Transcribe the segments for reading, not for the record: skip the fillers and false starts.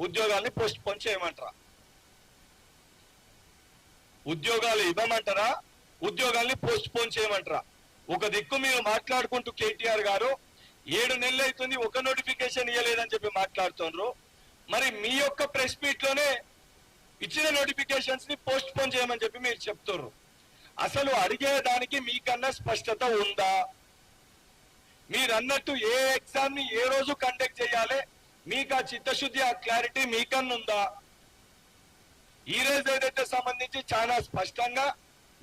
ఉద్యోగాల్ని post phone చేయమంటారా? ఉద్యోగాలు ఇవ్వమంటారా? ఉద్యోగాల్ని పోస్ట్ పోన్ చేయమంటారా? ఒక దిక్కు మీరు మాట్లాడుకుంటూ కేటీఆర్ గారు 7 నెలలు అవుతుంది ఒక నోటిఫికేషన్ ఇవ్వలేదని చెప్పి మాట్లాడుతున్నారు. మరి మీ యొక్క ప్రెస్ మీట్ లోనే ఇచ్చిన నోటిఫికేషన్స్ ని పోస్ట్ పోన్ చేయమని చెప్పి మీరు చెప్తున్నారు. అసలు అడిగేదానికి మీకన్నా స్పష్టత ఉందా? మీరు అన్నట్టు ఏ ఎగ్జామ్ ని ఏ రోజు కండక్ట్ చేయాలి, మీకు ఆ చిత్తశుద్ధి ఆ క్లారిటీ మీకన్నా ఉందా? ఈ రోజు ఏదైతే సంబంధించి చాలా స్పష్టంగా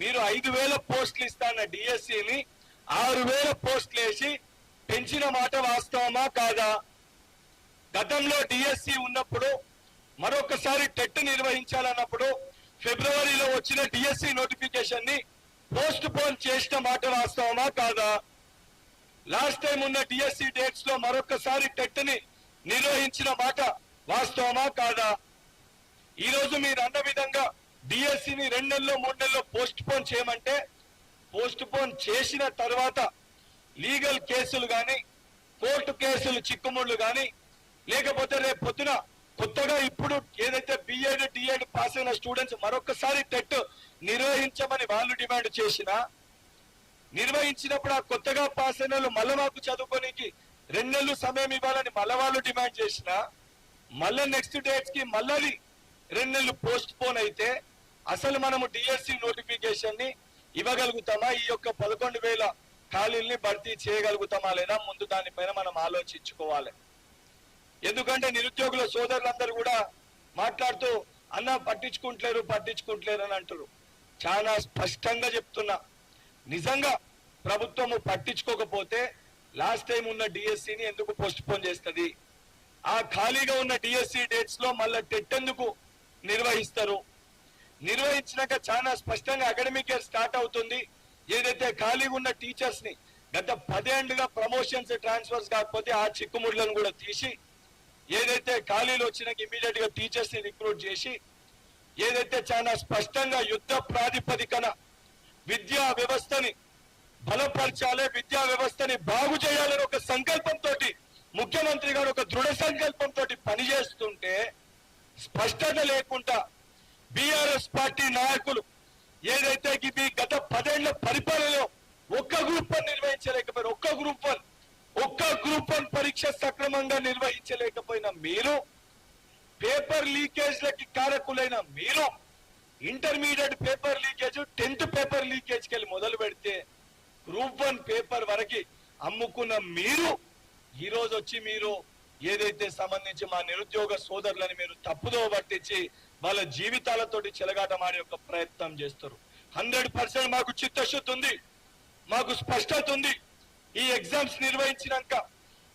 మీరు 5,000 పోస్టులు ఇస్తాన్న డిఎస్సిని 6,000 పోస్టులు వేసి పెంచిన మాట వాస్తవమా కాదా? గతంలో డిఎస్సి ఉన్నప్పుడు మరొకసారి టెట్ నిర్వహించాలన్నప్పుడు ఫిబ్రవరిలో వచ్చిన డిఎస్సి నోటిఫికేషన్ ని పోస్ట్ పోన్ చేసిన మాట వాస్తవమా కాదా? లాస్ట్ టైం ఉన్న డిఎస్సి డేట్స్ లో మరొకసారి టెట్ ని నిర్వహించిన మాట వాస్తవమా కాదా? ఈ రోజు మీరు అన్న విధంగా డిఎస్సిని 2 నెలల్లో 3 నెలల్లో పోస్ట్ పోన్ చేయమంటే పోస్ట్ పోన్ చేసిన తర్వాత లీగల్ కేసులు కానీ కోర్టు కేసులు చిక్కుముళ్ళు కానీ లేకపోతే రేపు పొద్దున కొత్తగా ఇప్పుడు ఏదైతే బిఎడ్ డిఎడ్ పాస్ అయిన స్టూడెంట్స్ మరొకసారి టెట్ నిర్వహించమని వాళ్ళు డిమాండ్ చేసినా, నిర్వహించినప్పుడు ఆ కొత్తగా పాస్ అయిన వాళ్ళు మళ్ళీ మాకు చదువుకోనికి 2 నెలలు సమయం ఇవ్వాలని మళ్ళీ వాళ్ళు డిమాండ్ చేసినా, మళ్ళీ నెక్స్ట్ డేట్స్ కి మళ్ళీ 2 నెలలు పోస్ట్ పోన్ అయితే అసలు మనము డిఎస్సి నోటిఫికేషన్ ని ఇవ్వగలుగుతామా? ఈ యొక్క 11,000 ఖాళీల్ని భర్తీ చేయగలుగుతామా లేదా? ముందు దానిపైన మనం ఆలోచించుకోవాలి. ఎందుకంటే నిరుద్యోగుల సోదరులందరూ కూడా మాట్లాడుతూ అన్న పట్టించుకుంటలేరు అని అంటారు. చాలా స్పష్టంగా చెప్తున్నా, నిజంగా ప్రభుత్వము పట్టించుకోకపోతే లాస్ట్ టైం ఉన్న డిఎస్సిని ఎందుకు పోస్ట్ పోన్ చేస్తుంది? ఆ ఖాళీగా ఉన్న డిఎస్సి డేట్స్ లో మళ్ళీ టెట్ ఎందుకు నిర్వహిస్తారు? నిర్వహించినాక చాలా స్పష్టంగా అకాడమిక్ ఇయర్ స్టార్ట్ అవుతుంది. ఏదైతే ఖాళీగా ఉన్న టీచర్స్ ని గత 10 ఏళ్లుగా ప్రమోషన్స్ ట్రాన్స్ఫర్స్ కాకపోతే ఆ చిక్కుముడ్లను కూడా తీసి ఏదైతే ఖాళీలు వచ్చినాక ఇమీడియట్ గా టీచర్స్ ని రిక్రూట్ చేసి ఏదైతే చాలా స్పష్టంగా యుద్ధ ప్రాతిపదికన విద్యా వ్యవస్థని బలపరచాలి, విద్యా వ్యవస్థని బాగు చేయాలని ఒక సంకల్పంతో ముఖ్యమంత్రి గారు ఒక దృఢ సంకల్పంతో పనిచేస్తుంటే స్పష్టత లేకుండా బీఆర్ఎస్ పార్టీ నాయకులు ఏదైతే గత 10 ఏళ్ల పరిపాలనలో ఒక్క గ్రూప్ 1 నిర్వహించలేకపోయారు, ఒక్క గ్రూప్ 1 పరీక్ష సక్రమంగా నిర్వహించలేకపోయిన మీరు, పేపర్ లీకేజ్లకి కారకులైన మీరు, intermediate paper leakage 10th paper leakage కి మొదలు పెడితే గ్రూప్ 1 పేపర్ వరకు అమ్ముకున్న మీరు ఈ రోజు వచ్చి మీరు ఏదైతే సంబంధించి మా నిరుద్యోగ సోదరులని మీరు తప్పుదో పట్టించి వాళ్ళ జీవితాలతోటి చెలగాటమాడే యొక్క ప్రయత్నం చేస్తారు. 100% మాకు చిత్తశుద్ధి ఉంది, మాకు స్పష్టత ఉంది. ఈ ఎగ్జామ్స్ నిర్వహించినాక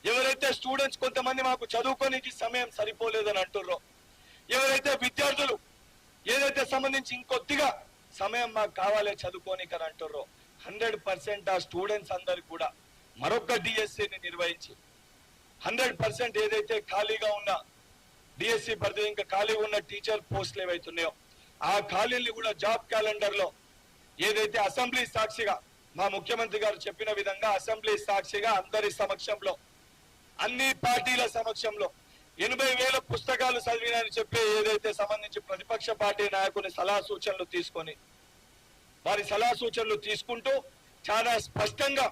ఎవరైతే స్టూడెంట్స్ కొంతమంది మాకు చదువుకోనికి సమయం సరిపోలేదని అంటుర్రో, ఎవరైతే విద్యార్థులు ఏదైతే సంబంధించి ఇంకొద్దిగా సమయం మాకు కావాలి చదువుకోనికి అని అంటుర్రో 100% ఆ స్టూడెంట్స్ అందరికి కూడా మరొక డిఎస్సిని నిర్వహించి 100% ఏదైతే ఖాళీగా ఉన్న డిఎస్సి భర్తీ ఇంకా ఖాళీగా ఉన్న టీచర్ పోస్టులు ఏవైతున్నాయో ఆ ఖాళీల్ని కూడా జాబ్ క్యాలెండర్ లో ఏదైతే అసెంబ్లీ సాక్షిగా మా ముఖ్యమంత్రి గారు చెప్పిన విధంగా అసెంబ్లీ సాక్షిగా అందరి సమక్షంలో అన్ని పార్టీల సమక్షంలో 80,000 పుస్తకాలు చదివినని చెప్పి ఏదైతే సంబంధించి ప్రతిపక్ష పార్టీ నాయకుని సలహా సూచనలు తీసుకొని వారి సలహా సూచనలు తీసుకుంటూ చాలా స్పష్టంగా